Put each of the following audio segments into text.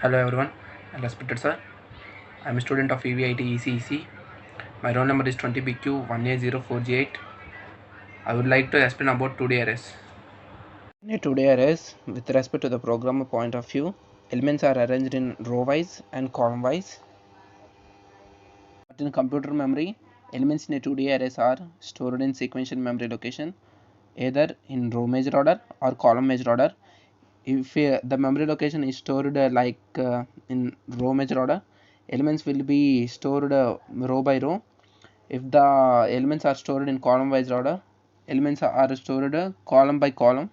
Hello everyone, respected sir. I am a student of VVIT ECEC. My roll number is 20BQ1A04G8. I would like to explain about 2D arrays. In a 2D arrays, with respect to the programmer point of view, elements are arranged in row wise and column wise. But in computer memory, elements in a 2D arrays are stored in sequential memory location, either in row measure order or column measure order. If the memory location is stored in row measure order, elements will be stored row by row. If the elements are stored in column wise order, elements are stored column by column.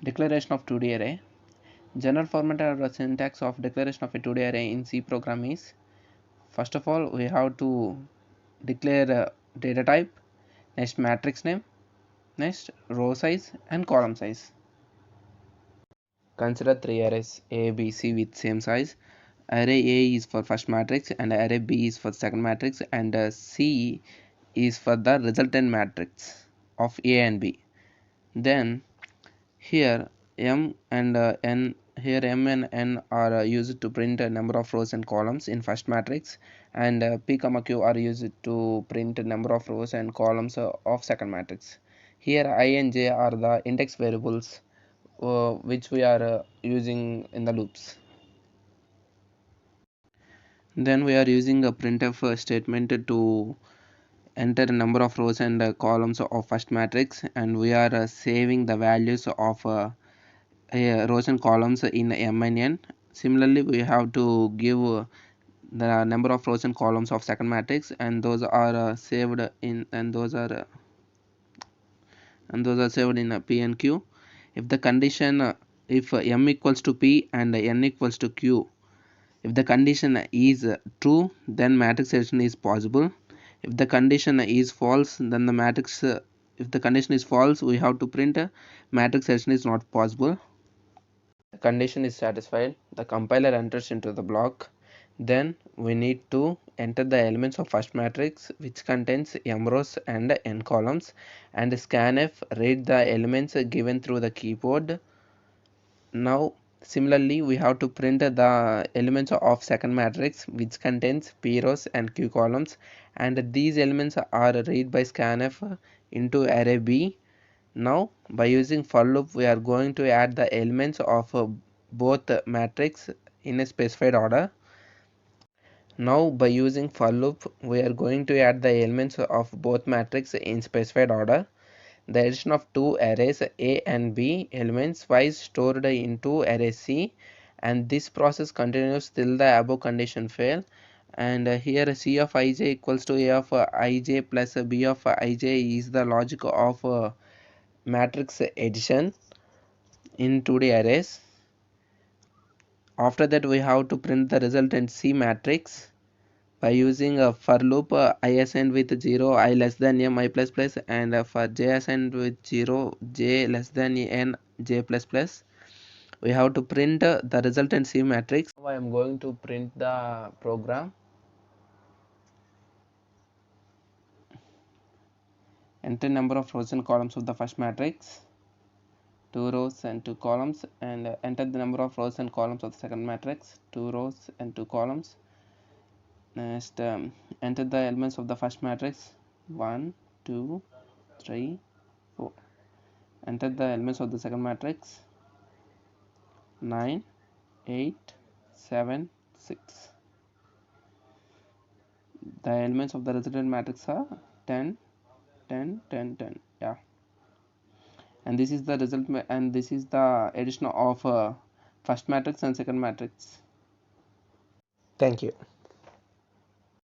Declaration of 2D array. General format or syntax of declaration of a 2D array in C program is, first of all we have to declare data type, next matrix name, next row size and column size. Consider three arrays A, B, C with same size. Array A is for first matrix and array B is for second matrix, and C is for the resultant matrix of A and B. Then here M and N are used to print a number of rows and columns in first matrix, and P, Q are used to print a number of rows and columns of second matrix. Here I and J are the index variables which we are using in the loops. Then we are using a printf statement to enter a number of rows and columns of first matrix, and we are saving the values of rows and columns in M and N. Similarly, we have to give the number of rows and columns of second matrix, and those are saved in saved in P and Q. If the condition if M equals to P and N equals to Q, if the condition is true, then matrix addition is possible. If the condition is false, then if the condition is false, we have to print matrix addition is not possible. The condition is satisfied, the compiler enters into the block. Then we need to enter the elements of first matrix, which contains M rows and N columns, and scanf read the elements given through the keyboard. Now similarly we have to print the elements of second matrix, which contains P rows and Q columns, and these elements are read by scanf into array B. Now by using for loop we are going to add the elements of both matrix in a specified order. Now by using for loop we are going to add the elements of both matrix in specified order. The addition of two arrays A and B elements wise stored into array C, and this process continues till the above condition fail. And here C of ij equals to A of ij plus B of ij is the logic of matrix addition in 2D arrays. After that we have to print the resultant C matrix by using a for loop I assigned with 0 I less than m I plus plus, and for j assigned with 0 j less than n j plus plus. We have to print the resultant C matrix. Now I am going to print the program. Enter number of rows and columns of the first matrix, 2 rows and 2 columns, and enter the number of rows and columns of the second matrix, 2 rows and 2 columns. Next, enter the elements of the first matrix, 1 2 3 4. Enter the elements of the second matrix, 9 8 7 6. The elements of the resultant matrix are 10 10 10 10. Yeah, and this is the result, and this is the addition of first matrix and second matrix. Thank you.